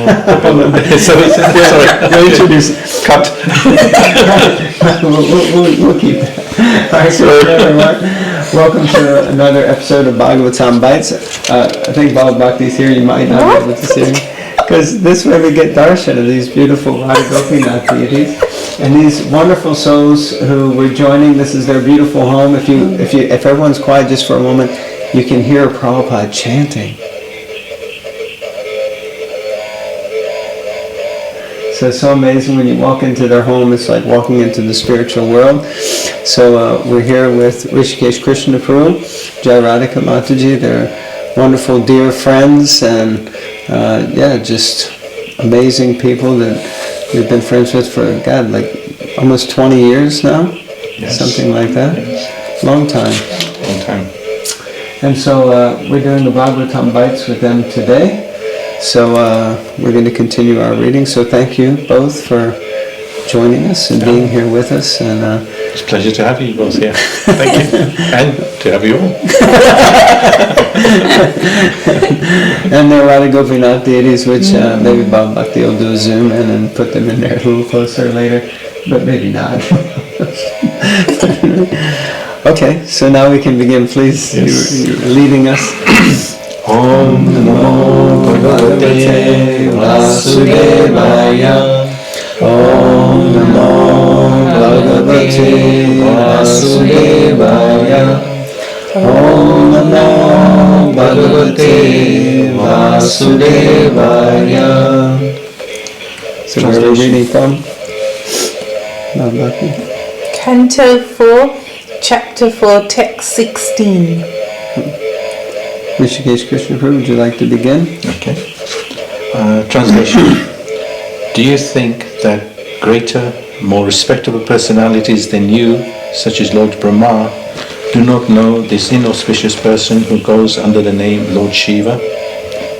Sorry, You'll introduce. cut. We'll keep that. Hare Krishna, everyone. Welcome to another episode of Bhagavatam Bites. I think Bhava Bhakti is here. You might not be able to see him. Because this way we get darshan of these beautiful Radha Gopinath deities. And these wonderful souls who were joining, this is their beautiful home. If everyone's quiet just for a moment, you can hear Prabhupada chanting. So it's so amazing when you walk into their home, it's like walking into the spiritual world. So we're here with Rishikesh Krishna Prabhu, Jai Radhika Mataji, they're wonderful dear friends and just amazing people that we've been friends with for, like almost 20 years now? Yes. Something like that? Yes. Long time. Long time. And so we're doing the Bhagavatam Bites with them today. So we're going to continue our reading. So thank you both for joining us and being here with us. And it's a pleasure to have you both here. Thank you. And to have you all. And there are Radha Gopinath deities, which maybe Bhava Bhakti will do a zoom in and put them in there a little closer later, but maybe not. Okay, so now we can begin. Please, yes. You're leading us. Om Namo Bhagavate Vasudevaya. Om Namo Bhagavate Vasudevaya. Om Namo Bhagavate Vasudevaya. So where are we reading from? Canto 4, Chapter 4, Text 16. Rishikesh Krishna Prabhu, would you like to begin? Okay. Translation. Do you think that greater, more respectable personalities than you, such as Lord Brahma, do not know this inauspicious person who goes under the name Lord Shiva?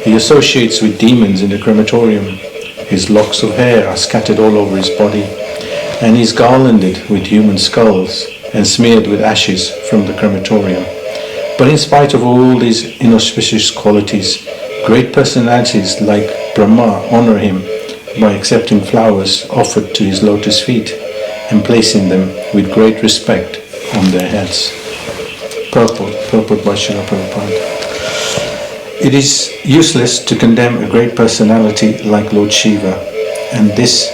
He associates with demons in the crematorium. His locks of hair are scattered all over his body, and he is garlanded with human skulls and smeared with ashes from the crematorium. But in spite of all these inauspicious qualities, great personalities like Brahma honor him by accepting flowers offered to his lotus feet and placing them with great respect on their heads. Purport by Srila Prabhupada. It is useless to condemn a great personality like Lord Shiva, and this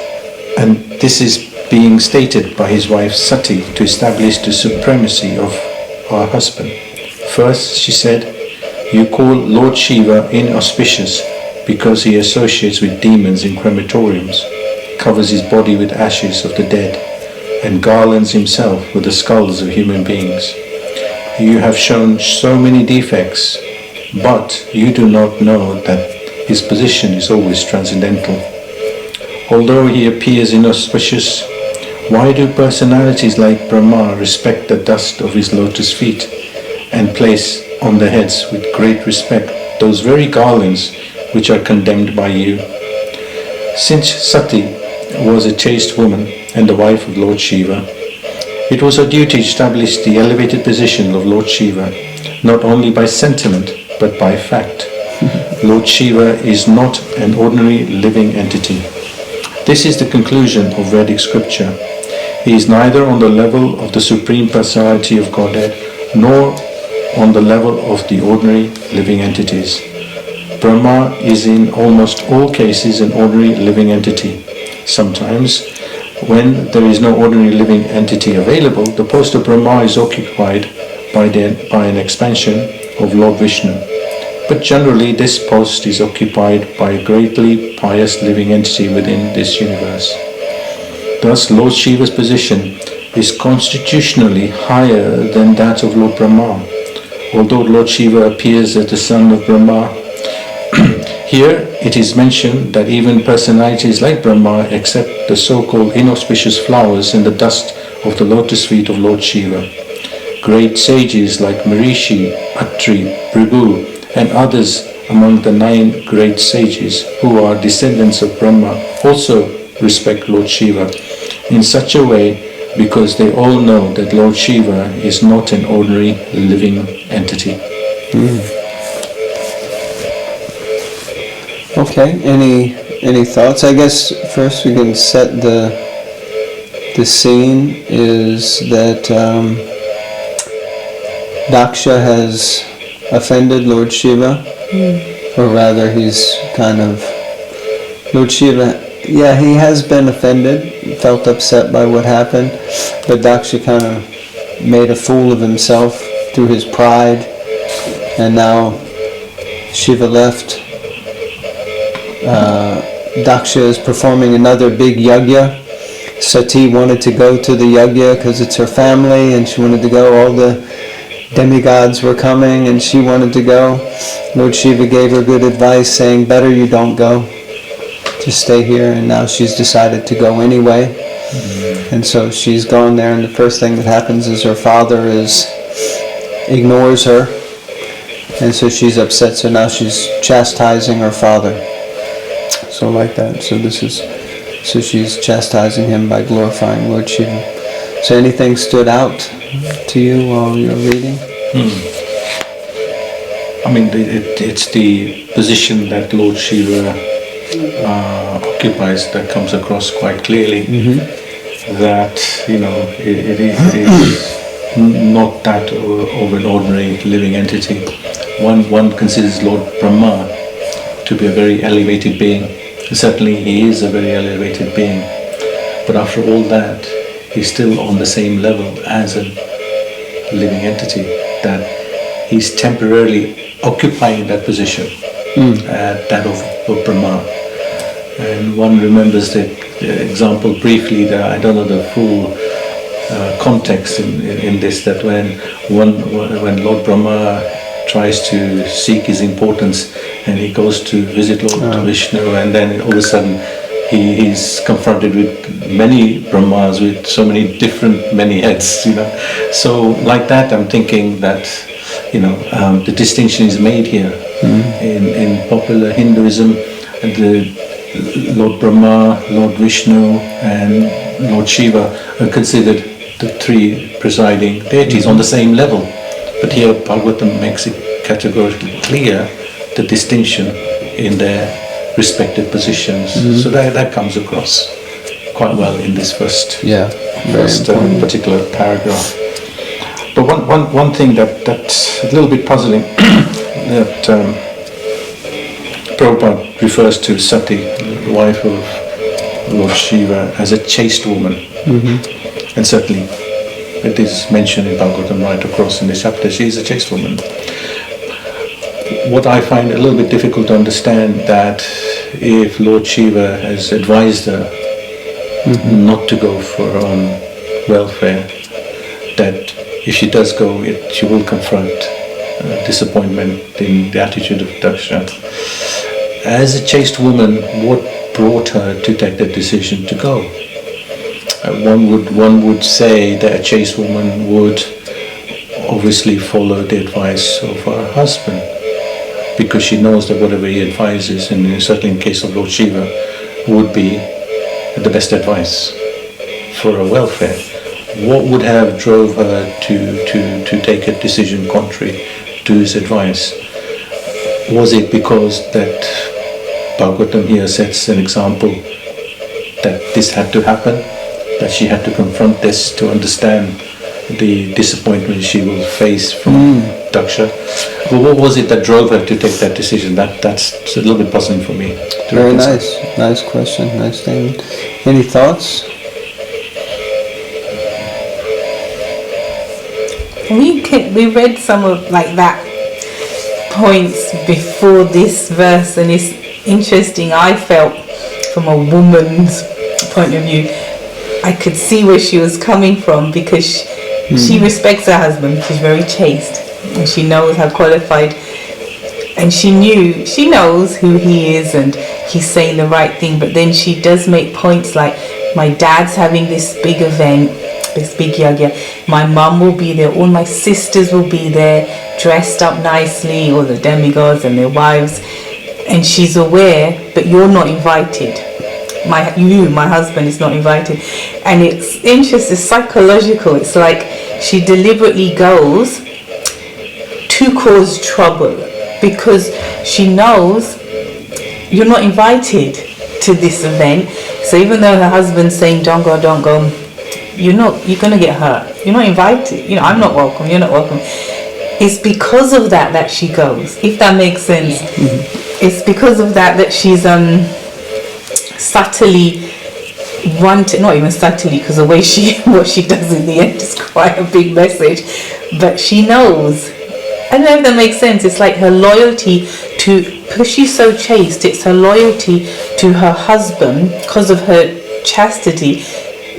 is being stated by his wife Sati to establish the supremacy of her husband. First, she said, you call Lord Shiva inauspicious because he associates with demons in crematoriums, covers his body with ashes of the dead, and garlands himself with the skulls of human beings. You have shown so many defects, but you do not know that his position is always transcendental. Although he appears inauspicious, why do personalities like Brahma respect the dust of his lotus feet and place on their heads with great respect those very garlands which are condemned by you? Since Sati was a chaste woman and the wife of Lord Shiva, it was her duty to establish the elevated position of Lord Shiva, not only by sentiment but by fact. Lord Shiva is not an ordinary living entity. This is the conclusion of Vedic scripture. He is neither on the level of the Supreme Personality of Godhead nor on the level of the ordinary living entities. Brahma is in almost all cases an ordinary living entity. Sometimes, when there is no ordinary living entity available, the post of Brahma is occupied by an expansion of Lord Vishnu. But generally this post is occupied by a greatly pious living entity within this universe. Thus Lord Shiva's position is constitutionally higher than that of Lord Brahma. Although Lord Shiva appears as the son of Brahma, here it is mentioned that even personalities like Brahma accept the so-called inauspicious flowers and the dust of the lotus feet of Lord Shiva. Great sages like Marishi, Atri, Bhrigu, and others among the 9 great sages who are descendants of Brahma also respect Lord Shiva in such a way because they all know that Lord Shiva is not an ordinary living entity. Okay. Any thoughts? I guess first we can set the scene is that Daksha has offended Lord Shiva, or rather he's kind of, Lord Shiva, yeah, he has been offended, felt upset by what happened, but Daksha kind of made a fool of himself through his pride, and now Shiva left. Daksha is performing another big yajna. Sati wanted to go to the yajna because it's her family, and she wanted to go. All the demigods were coming, and she wanted to go. Lord Shiva gave her good advice, saying, better you don't go. Just stay here, and now she's decided to go anyway. And so she's gone there, and the first thing that happens is her father ignores her, and so she's upset, so now she's chastising her father. So like that. So she's chastising him by glorifying Lord Shiva. So anything stood out to you while you were reading? I mean, it's the position that Lord Shiva occupies that comes across quite clearly. That, it is not that of an ordinary living entity. One considers Lord Brahma to be a very elevated being. Certainly he is a very elevated being, but after all that, he's still on the same level as a living entity, that he's temporarily occupying that position, that of Brahma. And one remembers the example briefly, that I don't know the full context in this, that when Lord Brahma tries to seek his importance, and he goes to visit Lord Vishnu, and then all of a sudden he's confronted with many Brahmas with so many heads, So like that, I'm thinking that, the distinction is made here. In popular Hinduism, the Lord Brahma, Lord Vishnu, and Lord Shiva are considered the three presiding deities on the same level. But here Bhagavatam makes it categorically clear, the distinction in their respective positions. So that comes across quite well in this first particular paragraph. But one thing that's a little bit puzzling, that Prabhupada refers to Sati, the wife of Lord Shiva, as a chaste woman. And certainly it is mentioned in Bhagavatam right across in this chapter, she is a chaste woman. What I find a little bit difficult to understand, that if Lord Shiva has advised her not to go for her own welfare, that if she does go, she will confront disappointment in the attitude of Daksha. As a chaste woman, what brought her to take that decision to go? One would say that a chaste woman would obviously follow the advice of her husband, because she knows that whatever he advises, and certainly in case of Lord Shiva, would be the best advice for her welfare. What would have drove her to take a decision contrary to his advice? Was it because that Bhagavatam here sets an example that this had to happen, that she had to confront this to understand the disappointment she will face from Daksha? But what was it that drove her to take that decision? That's a little bit puzzling for me. Very nice question, nice statement. Any thoughts? We read some of like that points before this verse, and it's interesting. I felt from a woman's point of view, I could see where she was coming from, because she respects her husband. She's very chaste, and she knows how qualified, and she knows who he is, and he's saying the right thing. But then she does make points like, my dad's having this big event, this big yagya, my mum will be there, all my sisters will be there, dressed up nicely, all the demigods and their wives, and she's aware, but you're not invited. My husband is not invited. And it's interesting, it's psychological. It's like she deliberately goes to cause trouble, because she knows you're not invited to this event. So even though her husband's saying don't go, you're gonna get hurt. You're not invited. I'm not welcome. You're not welcome. It's because of that she goes. If that makes sense. It's because of that she's subtly not even subtly, because the way what she does in the end is quite a big message, but she knows. I don't know if that makes sense. It's like her loyalty because she's so chaste, it's her loyalty to her husband because of her chastity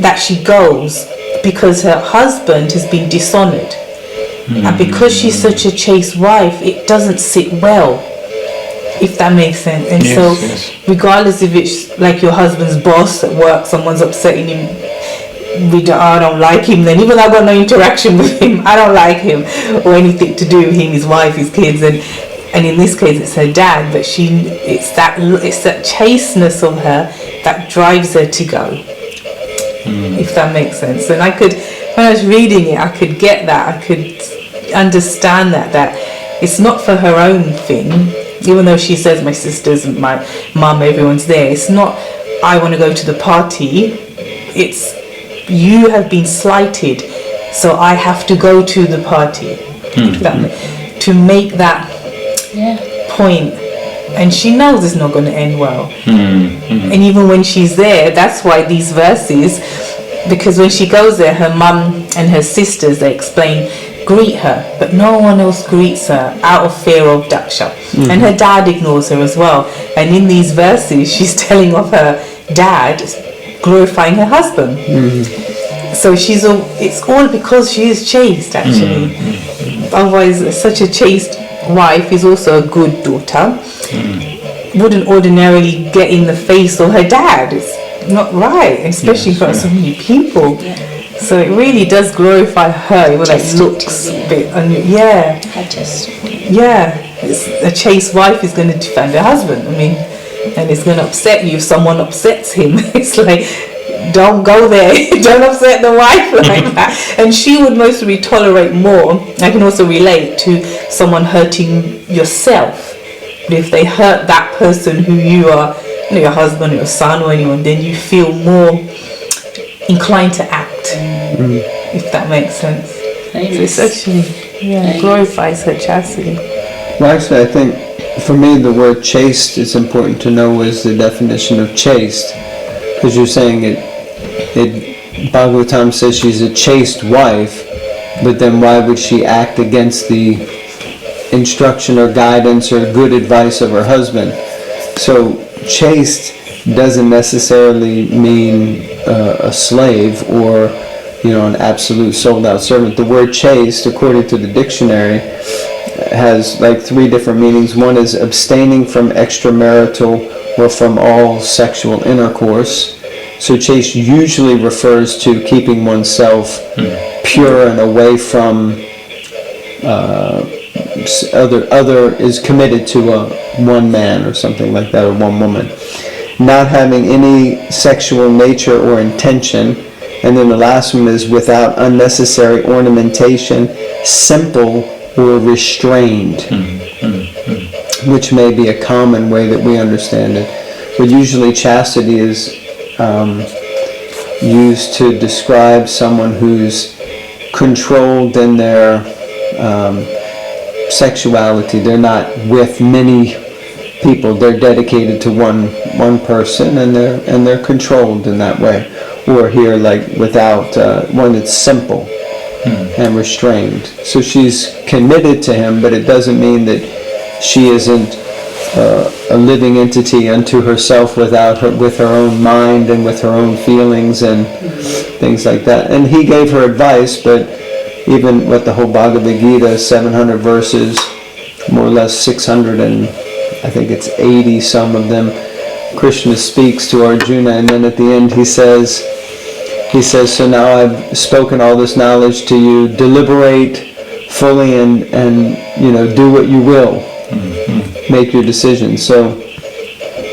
that she goes, because her husband has been dishonored. And because she's such a chaste wife, it doesn't sit well, if that makes sense. And yes. Regardless if it's like your husband's boss at work, someone's upsetting him, I don't like him, then even though I've got no interaction with him, I don't like him, or anything to do with him, his wife, his kids, and in this case it's her dad, but it's that chasteness of her that drives her to go, if that makes sense. And when I was reading it, I could get that, I could understand that it's not for her own thing, even though she says my sisters and my mum, everyone's there. It's not I want to go to the party, it's you have been slighted, so I have to go to the party, to make that point. And she knows it's not going to end well. And even when she's there, that's why these verses, because when she goes there, her mum and her sisters, they explain, greet her, but no one else greets her out of fear of daksha. And her dad ignores her as well. And in these verses, she's telling of her dad glorifying her husband. So it's all because she is chaste, actually. Otherwise, such a chaste wife is also a good daughter. Wouldn't ordinarily get in the face of her dad. It's not right, especially in front of so many people. So it really does glorify her, even though it looks a bit a chaste wife is going to defend her husband. And it's going to upset you if someone upsets him. It's like, don't go there, don't upset the wife like that. And she would mostly tolerate more. I can also relate to someone hurting yourself. But if they hurt that person who you are, your husband or your son or anyone, then you feel more inclined to act, if that makes sense. So it's actually glorifies her chastity. Well, actually, I think for me the word chaste is important to know is the definition of chaste, because you're saying it Bhagavatam says she's a chaste wife, but then why would she act against the instruction or guidance or good advice of her husband? So chaste doesn't necessarily mean a slave or an absolute sold out servant. The word chaste, according to the dictionary, has like 3 different meanings. One is abstaining from extramarital or from all sexual intercourse. So chaste usually refers to keeping oneself pure and away from other is committed to one man or something like that, or one woman. Not having any sexual nature or intention. And then the last one is without unnecessary ornamentation, simple or restrained, which may be a common way that we understand it. But usually chastity is used to describe someone who's controlled in their sexuality. They're not with many people. They're dedicated to one person, and they're controlled in that way. Or here, like without one that's simple and restrained. So she's committed to him, but it doesn't mean that she isn't a living entity unto herself with her own mind and with her own feelings and things like that. And he gave her advice, but even what the whole Bhagavad Gita, 700 verses, more or less 600 and I think it's 80 some of them, Krishna speaks to Arjuna, and then at the end he says, so now I've spoken all this knowledge to you, deliberate fully and do what you will, make your decision. So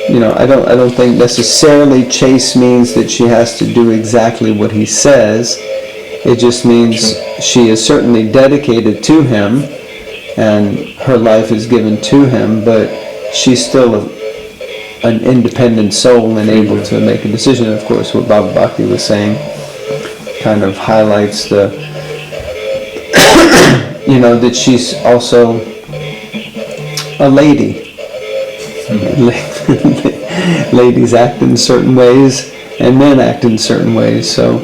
I don't think necessarily chaste means that she has to do exactly what he says. It just means she is certainly dedicated to him and her life is given to him, but she's still an independent soul and able to make a decision. Of course, what Bhava Bhakti was saying kind of highlights the, that she's also a lady. Ladies act in certain ways and men act in certain ways. So,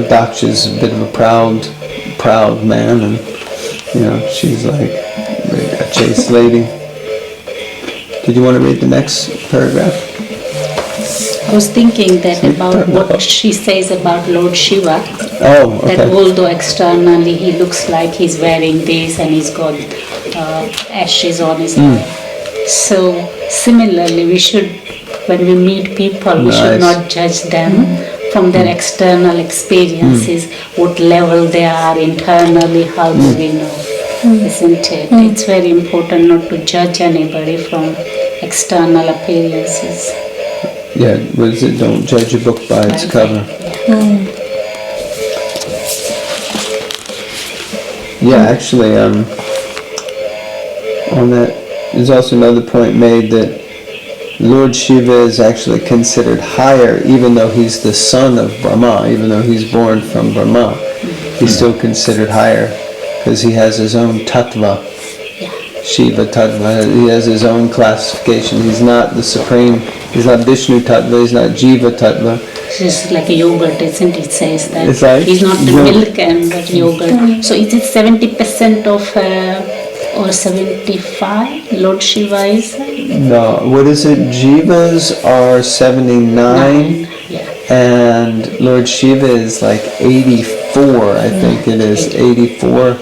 Daksha's a bit of a proud man, and she's like a chaste lady. Did you want to read the next paragraph? I was thinking that about what she says about Lord Shiva. Oh, okay. That although externally he looks like he's wearing this and he's got ashes on his head. So similarly, we should, when we meet people, we should not judge them from their external experiences, what level they are internally, how do we know, isn't it? It's very important not to judge anybody from external appearances. Yeah, what is it? Don't judge a book by its cover. Yeah, actually, on that, there's also another point made that Lord Shiva is actually considered higher, even though he's the son of Brahma, even though he's born from Brahma. He's still considered higher because he has his own tattva. Shiva tattva. He has his own classification. He's not the supreme. He's not Vishnu tattva. He's not Jiva tattva. It's just like a yogurt, isn't it? It says that It's like he's not the milk and but yogurt. So is it 70% of or 75? Lord Shiva is? No, what is it? Jivas are 79, and Lord Shiva is like 84, I think it is, 84.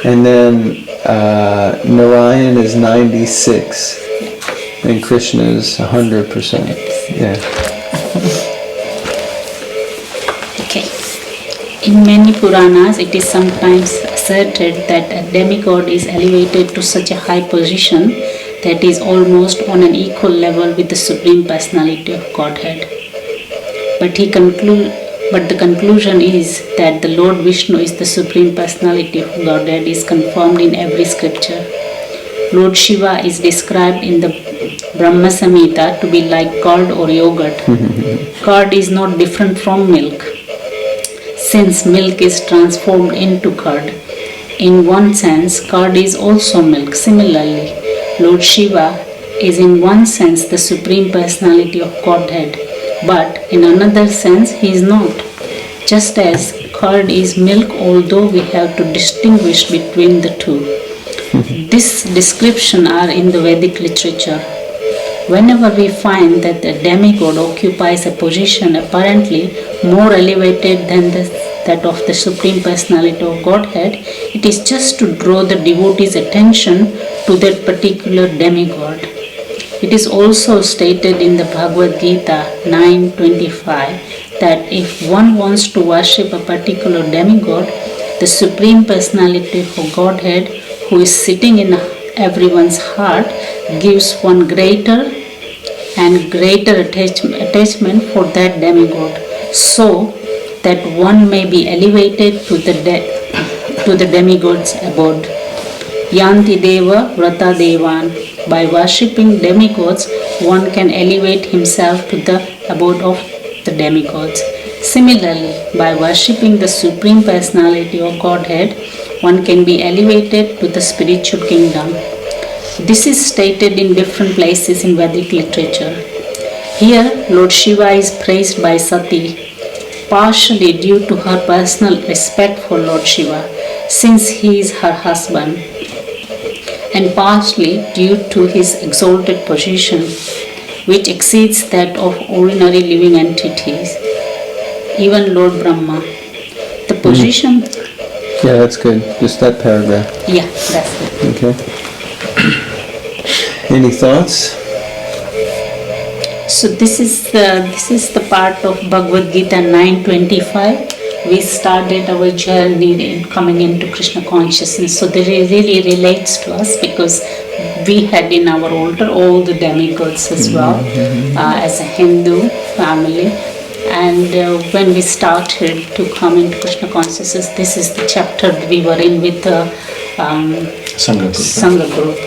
And then Narayan is 96, and Krishna is 100%. Yeah. Okay. In many Puranas, it is sometimes asserted that a demigod is elevated to such a high position that is almost on an equal level with the Supreme Personality of Godhead. But the conclusion is that the Lord Vishnu is the Supreme Personality of Godhead is confirmed in every scripture. Lord Shiva is described in the Brahma Samhita to be like curd or yogurt. Curd is not different from milk, since milk is transformed into curd. In one sense, curd is also milk. Similarly, Lord Shiva is in one sense the Supreme Personality of Godhead, but in another sense he is not. Just as curd is milk, although we have to distinguish between the two. This description are in the Vedic literature. Whenever we find that the demigod occupies a position apparently more elevated than that of the Supreme Personality of Godhead, it is just to draw the devotee's attention to that particular demigod. It is also stated in the Bhagavad Gita 9:25 that if one wants to worship a particular demigod, the Supreme Personality of Godhead, who is sitting in everyone's heart, gives one greater and greater attachment for that demigod, so that one may be elevated to the demigod's abode. Yanti Deva Vrata Devan. By worshipping demigods, one can elevate himself to the abode of the demigods. Similarly, by worshipping the Supreme Personality of Godhead, one can be elevated to the spiritual kingdom. This is stated in different places in Vedic literature. Here, Lord Shiva is praised by Sati, partially due to her personal respect for Lord Shiva, since he is her husband, and partially due to his exalted position, which exceeds that of ordinary living entities, even Lord Brahma. The position... Yeah, that's good. Just that paragraph. Yeah, that's it. Okay. Any thoughts? So this is the part of Bhagavad Gita 9:25. We started our journey in coming into Krishna consciousness. So that it really relates to us because we had in our altar all the demigods as well, as a Hindu family. And when we started to come into Krishna consciousness, this is the chapter we were in with the Sangha group. Sangha group.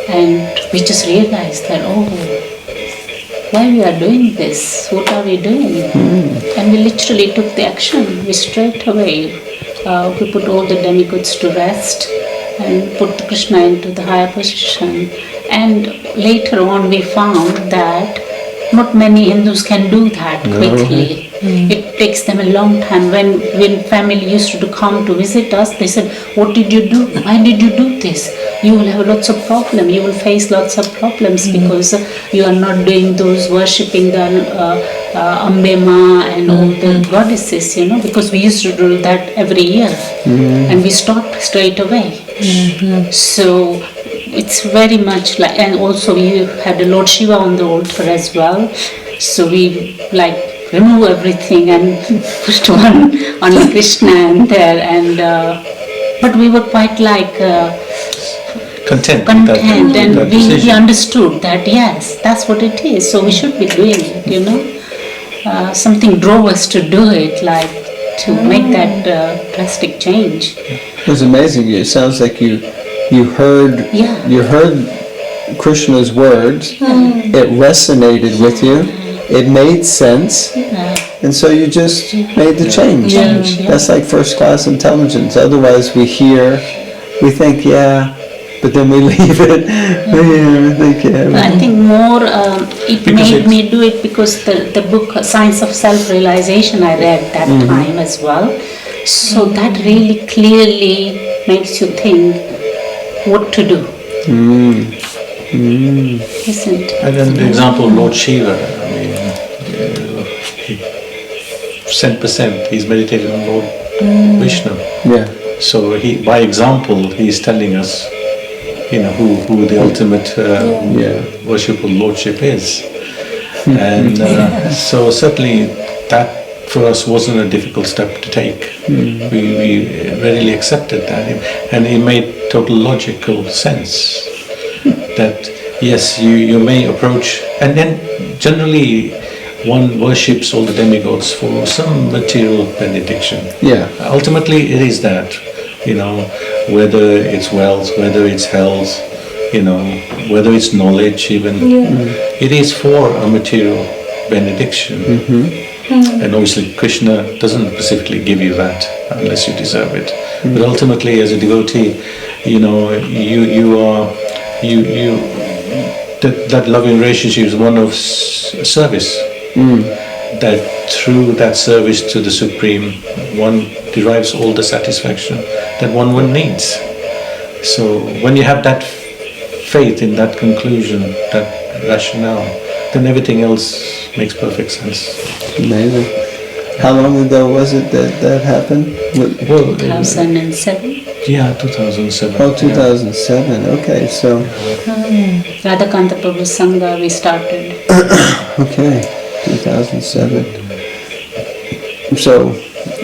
And we just realized that, why we are doing this? What are we doing? And we literally took the action. We straight away, we put all the demigods to rest and put Krishna into the higher position. And later on we found that not many Hindus can do that quickly. It takes them a long time. When family used to come to visit us, they said, what did you do? Why did you do this? You will have lots of problems. You will face lots of problems because you are not doing those worshipping the Ambe Ma and all the goddesses, because we used to do that every year. And we stopped straight away. So it's very much like, and also we had the Lord Shiva on the altar as well. So we remove everything and put only Krishna and there. And but we were quite content and that we decision. understood that yes, that's what it is. So we should be doing it. Something drove us to do it, to make that drastic change. It was amazing. It sounds like you heard you heard Krishna's words. It resonated with you. It made sense, and so you just made the change. That's like first class intelligence. Otherwise, we hear, we think, but then we leave it. I think more it made me do it because the book Science of Self-Realization I read that time as well. So that really clearly makes you think what to do. Isn't it? And then the example of Lord Shiva, percent, he's meditated on Lord Vishnu. So by example, he's telling us, who the ultimate worshipful lordship is. And so certainly that for us wasn't a difficult step to take. We readily accepted that, and it made total logical sense that yes, you may approach, and then generally one worships all the demigods for some material benediction. Ultimately it is that, whether it's wealth, whether it's health, whether it's knowledge even, it is for a material benediction. And obviously Krishna doesn't specifically give you that unless you deserve it. But ultimately as a devotee, that loving relationship is one of service. That through that service to the Supreme, one derives all the satisfaction that one needs. So when you have that faith in that conclusion, that rationale, then everything else makes perfect sense. Amazing. How long ago was it that happened? 2007. Yeah, 2007. Oh, 2007. Okay, so. Radhakanta Prabhu Sangha we started. Okay, 2007. So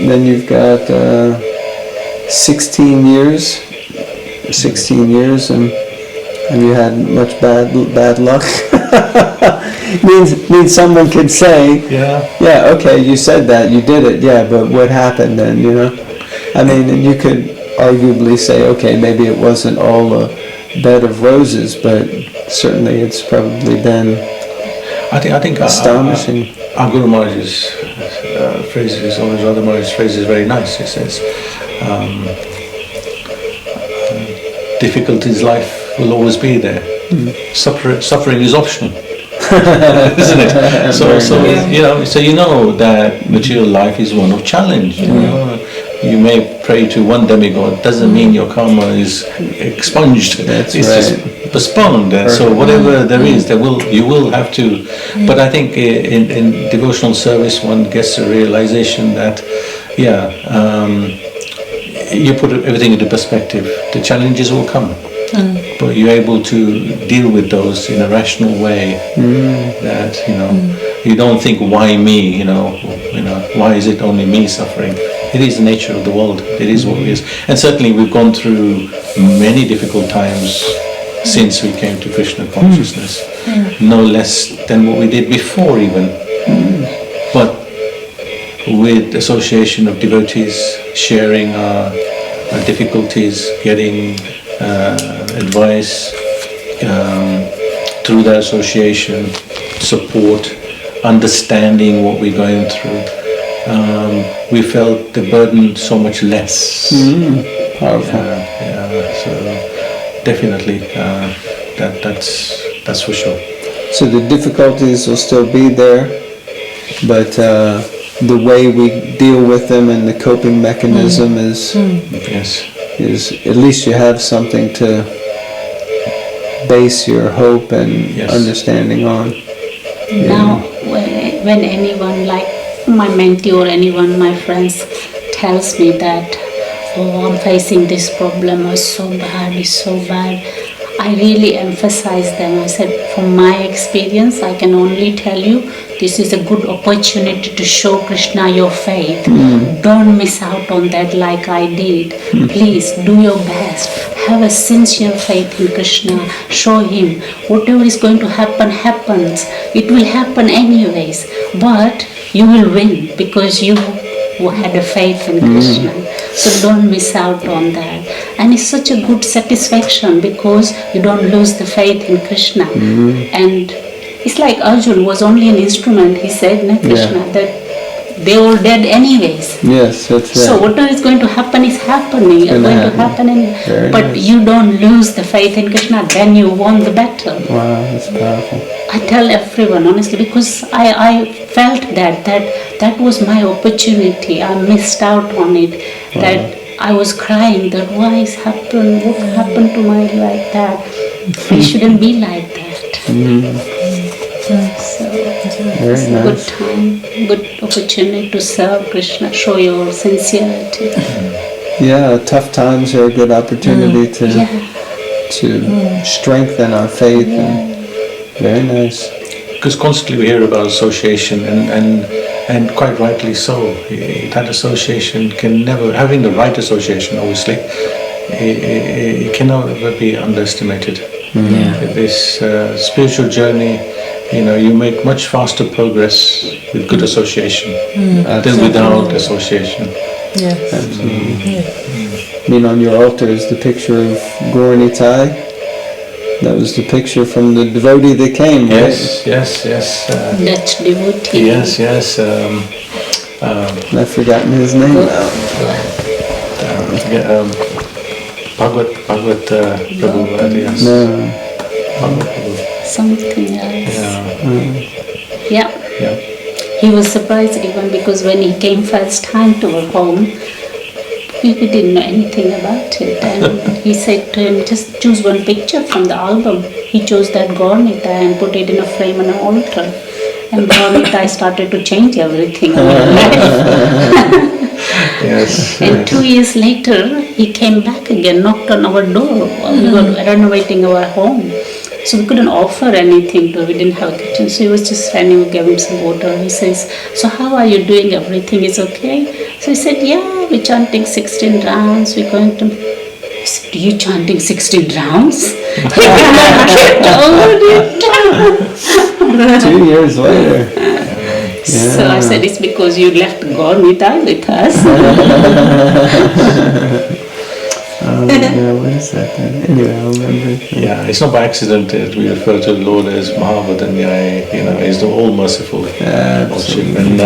then you've got 16 years. 16 years, and have you had much bad luck? means someone could say, okay, you said that, you did it, but what happened then, and you could arguably say, okay, maybe it wasn't all a bed of roses, but certainly it's probably been I think astonishing. Our Guru Maharaj's phrases, or Radha Maharaj's phrase is very nice. He says, difficulties life will always be there. Suffering is optional. Isn't it? So that material life is one of challenge. You may pray to one demigod, doesn't mean your karma is expunged. It's just postponed. And so whatever there is, you will have to. But I think in devotional service, one gets a realization that, you put everything into perspective. The challenges will come. But you're able to deal with those in a rational way. That you don't think, why me? Why is it only me suffering? It is the nature of the world. It is what it is. And certainly we've gone through many difficult times since we came to Krishna consciousness, no less than what we did before even. But with association of devotees, sharing our difficulties, getting advice through that association support, understanding what we're going through. We felt the burden so much less. Powerful. So definitely, that's for sure. So the difficulties will still be there, but the way we deal with them and the coping mechanism is at least you have something to base your hope and understanding on. Now, when anyone, like my mentee or anyone, my friends, tells me that, oh, I'm facing this problem, it's so bad, I really emphasize them. I said, from my experience, I can only tell you, this is a good opportunity to show Krishna your faith. Don't miss out on that like I did. Please do your best. Have a sincere faith in Krishna. Show him whatever is going to happen, happens. It will happen anyways. But you will win because you had a faith in Krishna. So don't miss out on that. And it's such a good satisfaction because you don't lose the faith in Krishna. And it's like Arjun was only an instrument, he said, Krishna, that they all dead anyways. Yes, that's right. So whatever is going to happen is happening. It's going to happen anyway. But you don't lose the faith in Krishna, then you won the battle. Wow, that's powerful. I tell everyone honestly because I felt that was my opportunity. I missed out on it. Wow. That I was crying that what happened to my life like that? I shouldn't be like that. So it's a good time, good opportunity to serve Krishna, show your sincerity. Yeah, tough times are a good opportunity to strengthen our faith. And very nice. Because constantly we hear about association and quite rightly so. That association can never, having the right association obviously, it cannot ever be underestimated. This spiritual journey, you make much faster progress with good association than without association. Yes. Absolutely. I mean, on your altar is the picture of Gaur Nitai. That was the picture from the devotee that came, right? Yes. Dutch devotee. Yes. I've forgotten his name now. Bhagavad Prabhupada, yes. No. Something else. Yeah. He was surprised even because when he came first time to our home, we didn't know anything about it. And he said to him, just choose one picture from the album. He chose that Gaur Nitai and put it in a frame on an altar. And Gaur Nitai started to change everything in our life. Yes. And 2 years later, he came back again, knocked on our door. We were renovating our home. So we couldn't offer anything to him. We didn't have a kitchen. So he was just standing, we gave him some water. He says, so how are you doing? Everything is okay? So he said, yeah, we're chanting 16 rounds. We're going to... He said, you chanting 16 rounds? He didn't get over it. 2 years later. So I said, it's because you left Gaur Nitai with us. What is that then? Anyway, I'll remember. Yeah, it's not by accident that we refer to the Lord as Mahavadanyaya, He's the all-merciful Lordship. And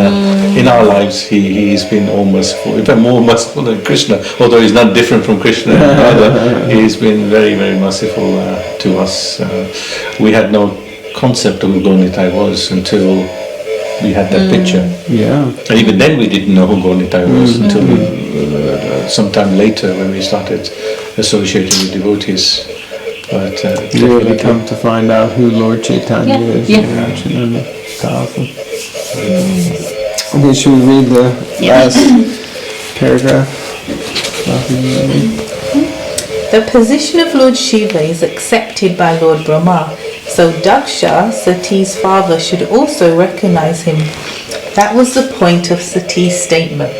in our lives, He's been all-merciful. In fact, more merciful than Krishna, although He's not different from Krishna. Rather, He's been very, very merciful to us. We had no concept of who Gaur Nitai was until we had that picture. Yeah. And even then we didn't know who Gaur Nitai was until sometime later when we started associating with devotees. But you really come to find out who Lord Chaitanya is. Yeah. Powerful. Okay, should we read the last paragraph? The position of Lord Shiva is accepted by Lord Brahma, so Daksha, Sati's father, should also recognize him. That was the point of Sati's statement.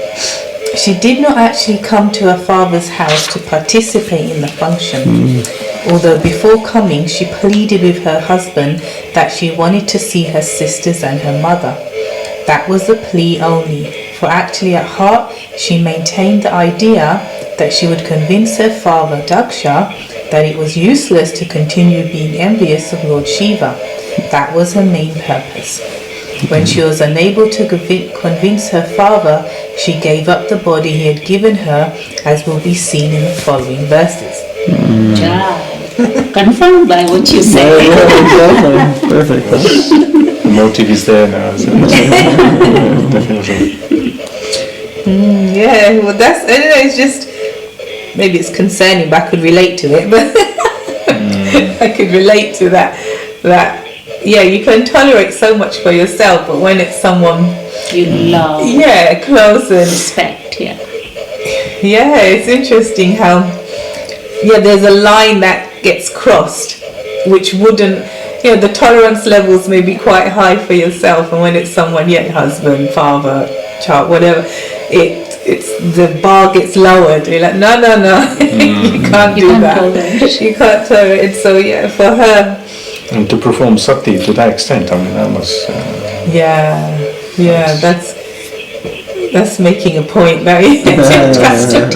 She did not actually come to her father's house to participate in the function, although before coming she pleaded with her husband that she wanted to see her sisters and her mother. That was the plea only, for actually at heart she maintained the idea that she would convince her father Daksha that it was useless to continue being envious of Lord Shiva. That was her main purpose. When she was unable to convince her father, she gave up the body he had given her, as will be seen in the following verses. Confirmed by what you Yeah, said. exactly. Perfect. Huh? The motive is there now, isn't it? Definitely. Yeah, well that's, I don't know, it's just, maybe it's concerning, but I could relate to it, but I could relate to that, yeah, you can tolerate so much for yourself, but when it's someone You love, close and respect, yeah. it's interesting how there's a line that gets crossed, which wouldn't, the tolerance levels may be quite high for yourself, and when it's someone, husband, father, child, whatever, it's the bar gets lowered. You're like, no, you can't do that. You can't tolerate it. So for her, And to perform sati to that extent, I mean, that was... that's making a point. Very fantastic.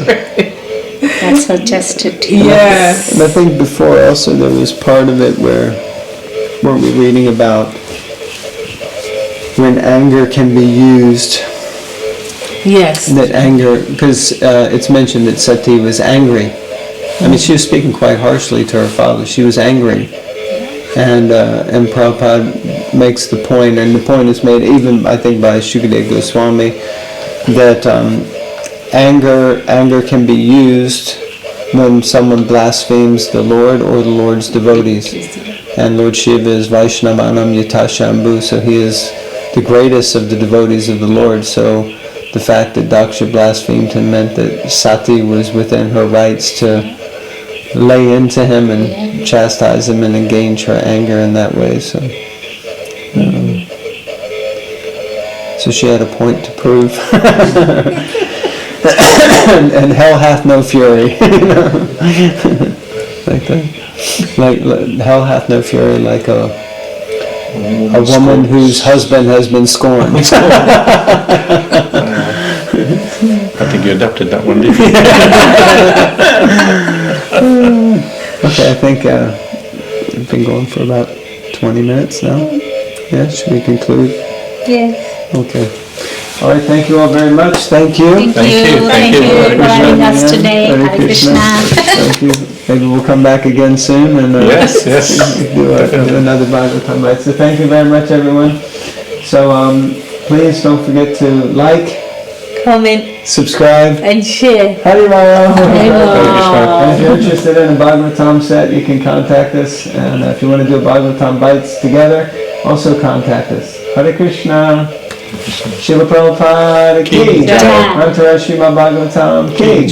That's her chastity. Yeah. And I think before also there was part of it where weren't we reading about when anger can be used, Yes. that anger, because it's mentioned that Sati was angry. I mean, she was speaking quite harshly to her father. She was angry. And Prabhupada makes the point, and the point is made even, I think, by Shukadeva Goswami, that anger can be used when someone blasphemes the Lord or the Lord's devotees. And Lord Shiva is Vaishnavanam Yatashambhu, so he is the greatest of the devotees of the Lord. So the fact that Daksha blasphemed him meant that Sati was within her rights to lay into him and chastise him and engage her anger in that way. So she had a point to prove. and hell hath no fury. Like that. Like hell hath no fury like a woman whose husband has been scorned. I think you adapted that one, didn't you? Okay, I think we've been going for about 20 minutes now. Yeah, should we conclude? Yes. Okay. All right, thank you all very much. Thank you. Thank you for having us today. Hare Hare Krishna. Thank you. Maybe we'll come back again soon and Yes. do another Bhagavatam Bites. So thank you very much, everyone. So please don't forget to like, Comment subscribe, and share. Haribol. Haribol. And if you're interested in a Bhagavatam set, you can contact us. And if you want to do a Bhagavatam Bites together, also contact us. Hare Krishna. Srila Prabhupada ki Ki jai. jai. Antara Srimad Bhagavatam ki jai.